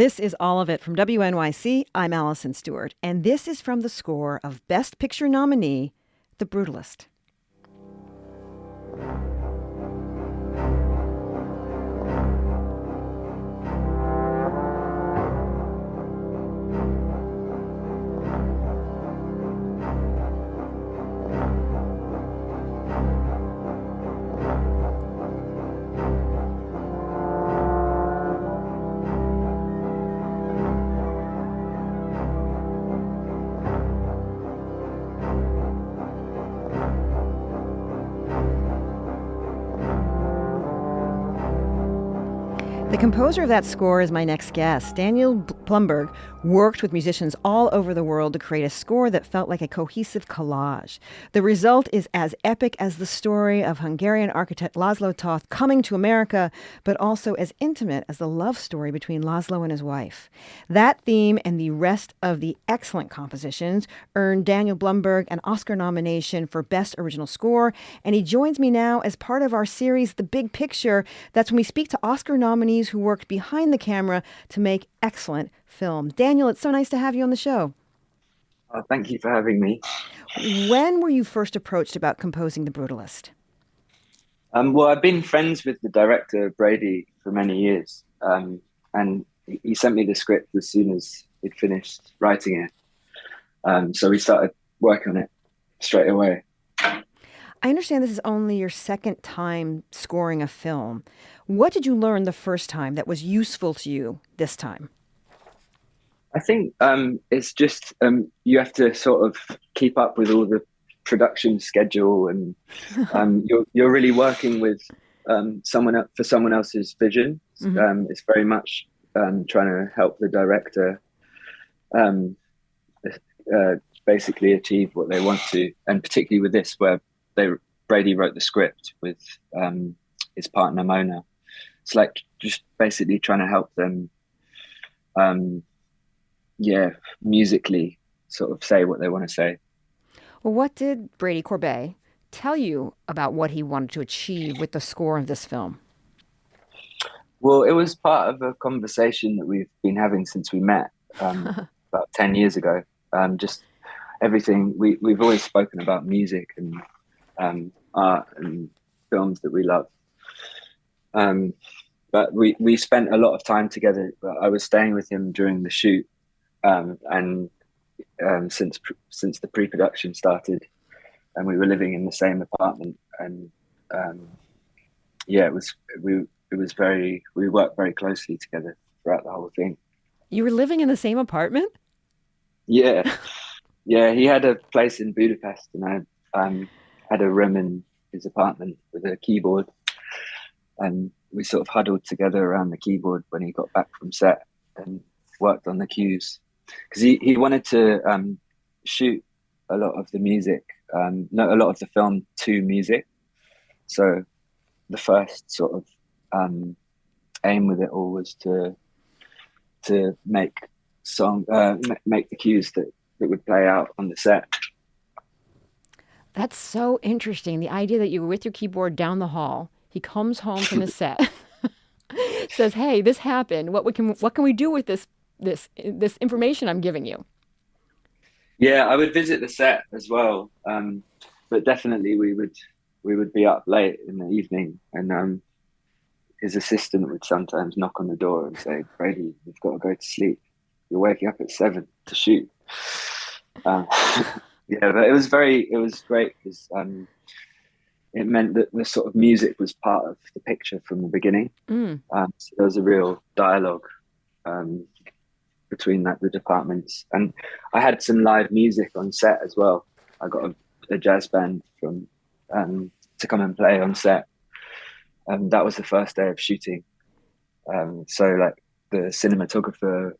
This is All of It from WNYC. I'm Alison Stewart, and this is from the score of Best Picture nominee, The Brutalist. The composer of that score is my next guest. Daniel Blumberg worked with musicians all over the world to create a score that felt like a cohesive collage. The result is as epic as the story of Hungarian architect Laszlo Toth coming to America, but also as intimate as the love story between Laszlo and his wife. That theme and the rest of the excellent compositions earned Daniel Blumberg an Oscar nomination for Best Original Score, and he joins me now as part of our series, The Big Picture. That's when we speak to Oscar nominees who worked behind the camera to make excellent film. Daniel, it's so nice to have you on the show. Thank you for having me. When were you first approached about composing The Brutalist? Well, I've been friends with the director, Brody, for many years. And he sent me the script as soon as he'd finished writing it. So we started working on it straight away. I understand this is only your second time scoring a film. What did you learn the first time that was useful to you this time? I think it's just you have to sort of keep up with all the production schedule, and you're really working with someone else's vision. Mm-hmm. It's very much trying to help the director basically achieve what they want to, and particularly with this, where Brady wrote the script with his partner Mona. It's like just basically trying to help them, musically sort of say what they want to say. Well, what did Brady Corbet tell you about what he wanted to achieve with the score of this film? Well, it was part of a conversation that we've been having since we met about 10 years ago. Just everything, we've always spoken about music and art and films that we love. But we spent a lot of time together. I was staying with him during the shoot, and since the pre-production started, and we were living in the same apartment, and we worked very closely together throughout the whole thing. You were living in the same apartment? Yeah. He had a place in Budapest, and I had a room in his apartment with a keyboard, and we sort of huddled together around the keyboard when he got back from set and worked on the cues, because he wanted to shoot a lot of the music, a lot of the film to music. So the first sort of aim with it all was to make the cues that would play out on the set. That's so interesting. The idea that you were with your keyboard down the hall. He comes home from the set, says, "Hey, this happened. What can we do with this information I'm giving you?" Yeah, I would visit the set as well, but definitely we would be up late in the evening, and his assistant would sometimes knock on the door and say, "Brady, you've got to go to sleep. You're waking up at 7 to shoot." Yeah, but it was great because it meant that the sort of music was part of the picture from the beginning. So there was a real dialogue between the departments, and I had some live music on set as well. I got a jazz band from to come and play on set, and that was the first day of shooting. So like the cinematographer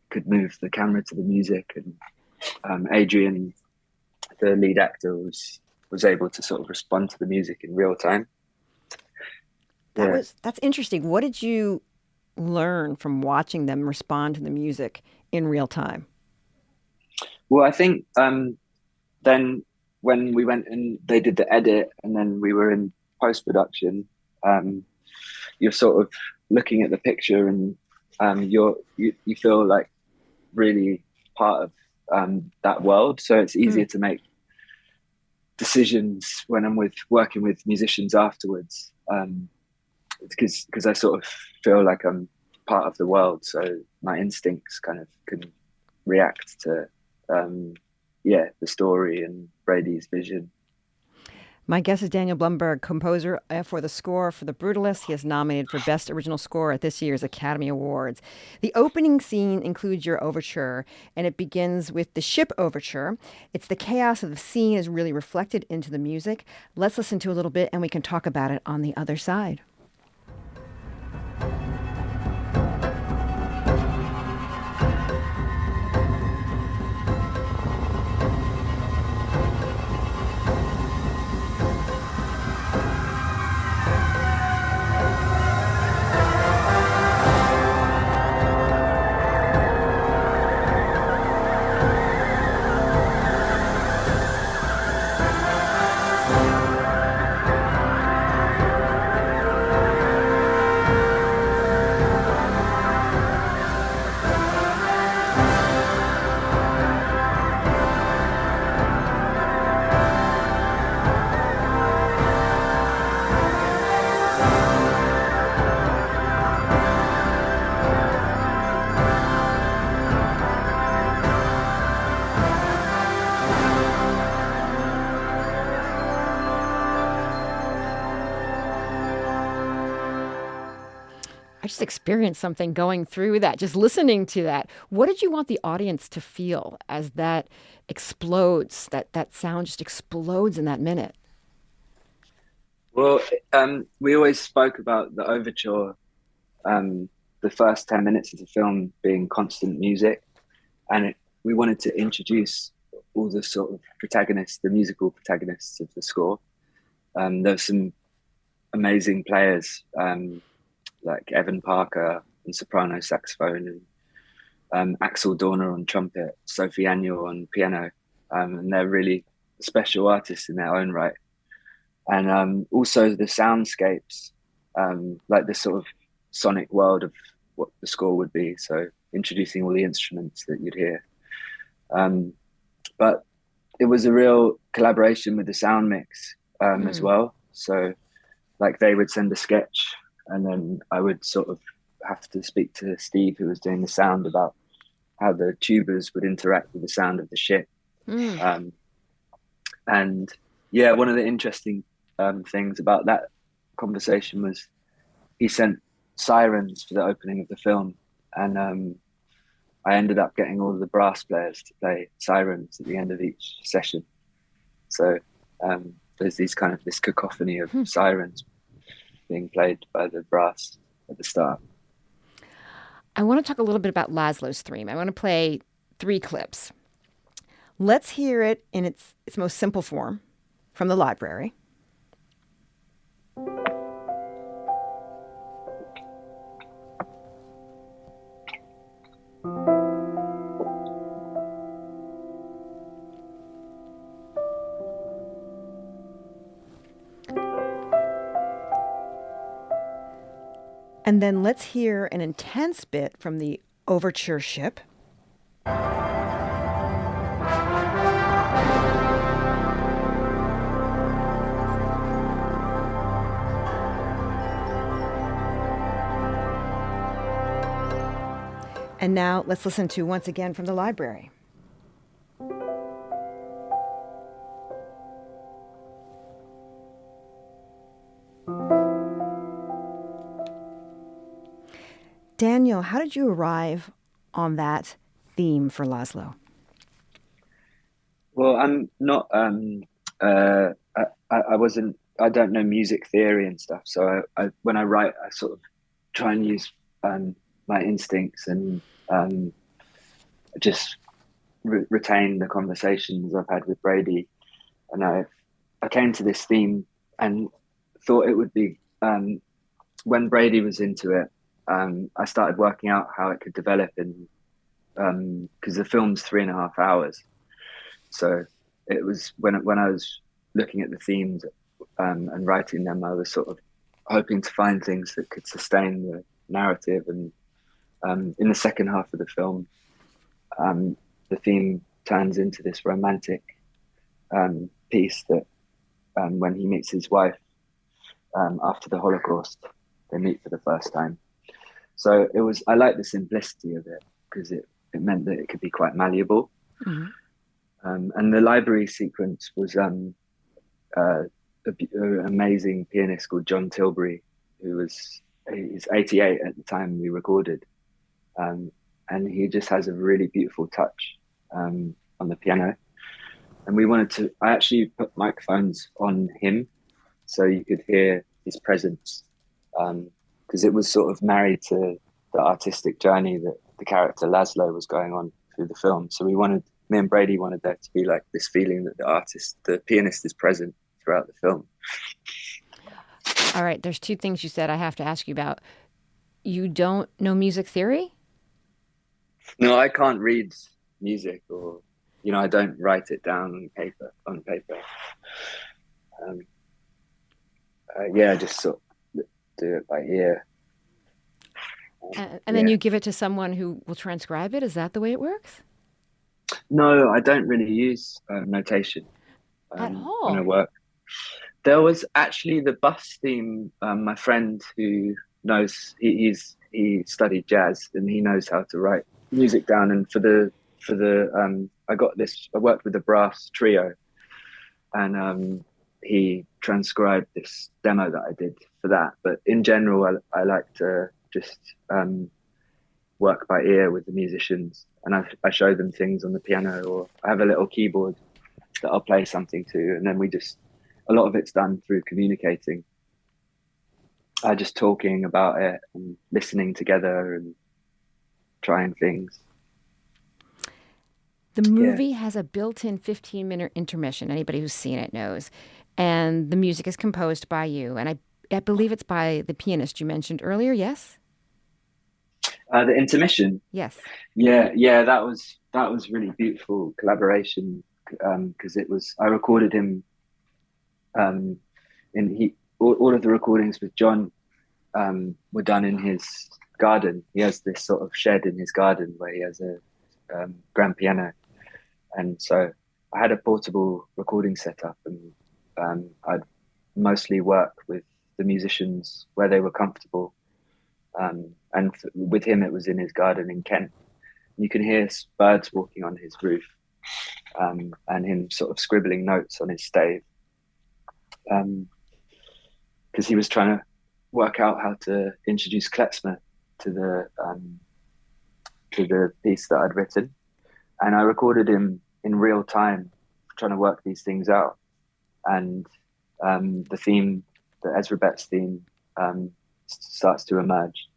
could move the camera to the music, and Adrien, the lead actor, was able to sort of respond to the music in real time. That's interesting. What did you learn from watching them respond to the music in real time? Well, I think then when we went and they did the edit, and then we were in post-production, you're sort of looking at the picture and you feel like really part of that world. So it's easier to make decisions when I'm working with musicians afterwards, because I sort of feel like I'm part of the world. So my instincts kind of can react to the story and Brady's vision. My guest is Daniel Blumberg, composer for the score for The Brutalist. He is nominated for Best Original Score at this year's Academy Awards. The opening scene includes your overture, and it begins with the ship overture. It's the chaos of the scene is really reflected into the music. Let's listen to a little bit, and we can talk about it on the other side. I just experienced something going through that, just listening to that. What did you want the audience to feel as that explodes, that sound just explodes in that minute? Well, we always spoke about the overture, the first 10 minutes of the film being constant music. And we wanted to introduce all the sort of protagonists, the musical protagonists of the score. There's some amazing players, like Evan Parker on soprano saxophone, and Axel Dorner on trumpet, Sophie Annual on piano, and they're really special artists in their own right. And also the soundscapes, like the sort of sonic world of what the score would be. So introducing all the instruments that you'd hear. But it was a real collaboration with the sound mix as well. So like they would send a sketch, and then I would sort of have to speak to Steve, who was doing the sound, about how the tubas would interact with the sound of the ship. And yeah, one of the interesting things about that conversation was he sent sirens for the opening of the film, and I ended up getting all of the brass players to play sirens at the end of each session. So there's this cacophony of sirens being played by the brass at the start. I want to talk a little bit about Laszlo's theme. I want to play 3 clips. Let's hear it in its most simple form from the library. And then let's hear an intense bit from the overture ship. And now let's listen to once again from the library. Daniel, how did you arrive on that theme for Laszlo? Well, I'm not. I don't know music theory and stuff. So when I write, I sort of try and use my instincts and just retain the conversations I've had with Brody. And I came to this theme and thought it would be when Brody was into it. I started working out how it could develop in, because the film's 3.5 hours. So it was when I was looking at the themes and writing them, I was sort of hoping to find things that could sustain the narrative and in the second half of the film, the theme turns into this romantic piece that when he meets his wife after the Holocaust, they meet for the first time. So I like the simplicity of it because it meant that it could be quite malleable. Mm-hmm. And the library sequence was an amazing pianist called John Tilbury, he's 88 at the time we recorded. And he just has a really beautiful touch on the piano. And I actually put microphones on him so you could hear his presence, because it was sort of married to the artistic journey that the character Laszlo was going on through the film. So me and Brady wanted there to be like this feeling that the pianist is present throughout the film. All right, there's two things you said I have to ask you about. You don't know music theory? No, I can't read music, or I don't write it down on paper. I just sort of do it by ear. And then you give it to someone who will transcribe it? Is that the way it works? No, I don't really use notation at all when I work. There was actually the bus theme. My friend who knows, he studied jazz and he knows how to write music down. And for the I worked with a brass trio, and he transcribed this demo that I did for that. But in general, I like to just work by ear with the musicians, and I show them things on the piano, or I have a little keyboard that I'll play something to, and then a lot of it's done through communicating. Just talking about it and listening together and trying things. The movie has a built-in 15-minute intermission. Anybody who's seen it knows. And the music is composed by you. And I believe it's by the pianist you mentioned earlier, yes? The intermission? Yes. Yeah, that was really beautiful collaboration, because I recorded him, all of the recordings with John were done in his garden. He has this sort of shed in his garden where he has a grand piano. And so I had a portable recording setup, and I'd mostly work with the musicians where they were comfortable. And with him, it was in his garden in Kent. You can hear birds walking on his roof, and him sort of scribbling notes on his stave, because he was trying to work out how to introduce klezmer to the piece that I'd written. And I recorded him in real time, trying to work these things out. And the theme, the Ezra Betts theme, starts to emerge.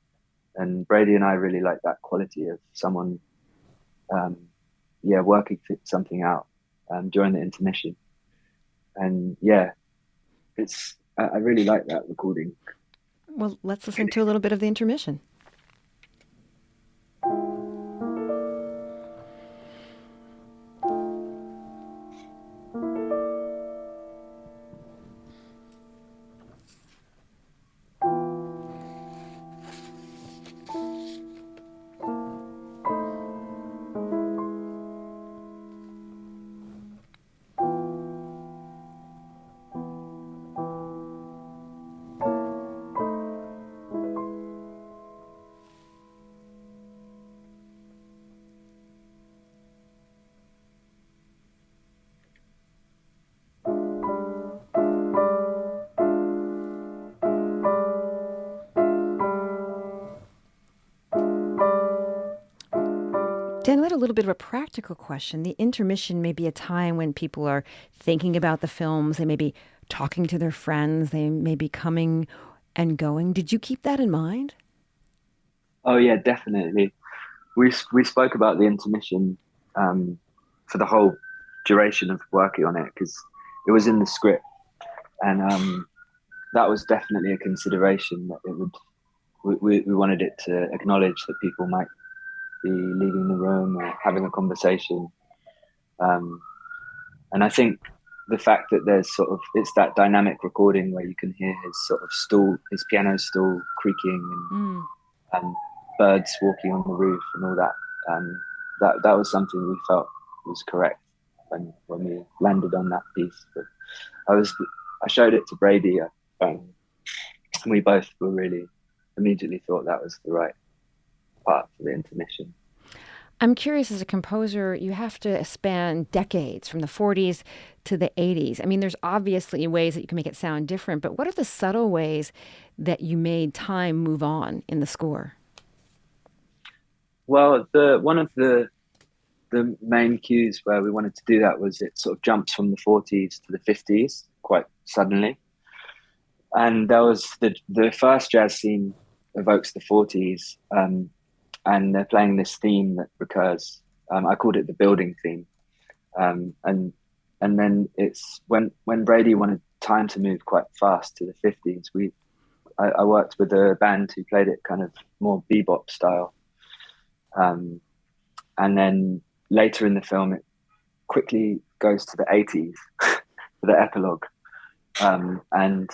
And Brady and I really like that quality of someone, working something out during the intermission. And I really like that recording. Well, let's listen to a little bit of the intermission. Dan, I had a little bit of a practical question. The intermission may be a time when people are thinking about the films. They may be talking to their friends. They may be coming and going. Did you keep that in mind? Oh, yeah, definitely. We spoke about the intermission for the whole duration of working on it, because it was in the script. And that was definitely a consideration that we wanted it to acknowledge that people might be leaving the room or having a conversation, and I think the fact that it's that dynamic recording where you can hear his sort of his piano stool creaking, and birds walking on the roof and all that. That was something we felt was correct when we landed on that piece. But I showed it to Brady, and we both were really immediately thought that was the right part for the intermission. I'm curious, as a composer, you have to span decades from the 40s to the 80s. I mean, there's obviously ways that you can make it sound different, but what are the subtle ways that you made time move on in the score? Well, one of the main cues where we wanted to do that was it sort of jumps from the 40s to the 50s quite suddenly. And that was the first jazz scene evokes the 40s, and they're playing this theme that recurs. I called it the building theme. And then it's when Brady wanted time to move quite fast to the 50s, I worked with a band who played it kind of more bebop style. And then later in the film, it quickly goes to the 80s for the epilogue. And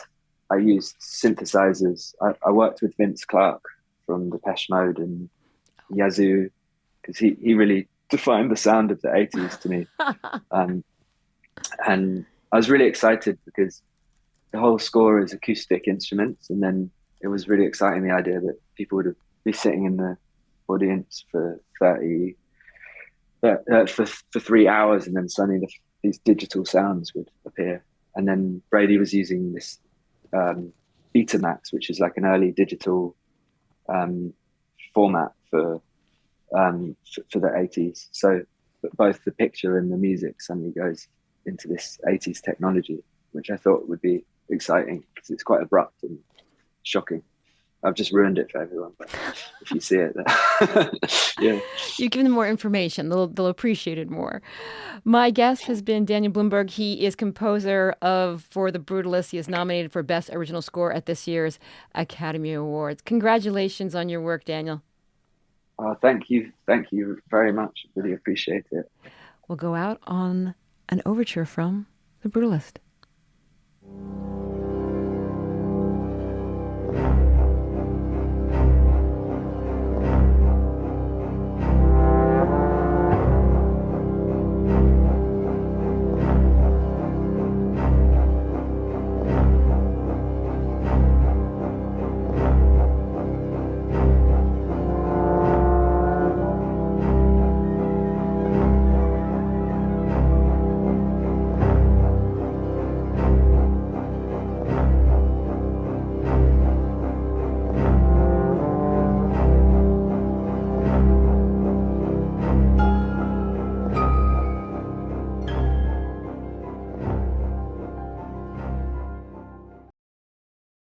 I used synthesizers. I worked with Vince Clarke from Depeche Mode and Yazoo, because he really defined the sound of the 80s to me. And I was really excited because the whole score is acoustic instruments. And then it was really exciting, the idea that people would be sitting in the audience for 3 hours, and then suddenly these digital sounds would appear. And then Brady was using this Betamax, which is like an early digital format for the 80s. So both the picture and the music suddenly goes into this 80s technology, which I thought would be exciting because it's quite abrupt and shocking. I've just ruined it for everyone, but if you see it, yeah. You give them more information, they'll appreciate it more. My guest has been Daniel Blumberg. He is composer for The Brutalist. He is nominated for Best Original Score at this year's Academy Awards. Congratulations on your work, Daniel. Thank you very much. Really appreciate it. We'll go out on an overture from The Brutalist.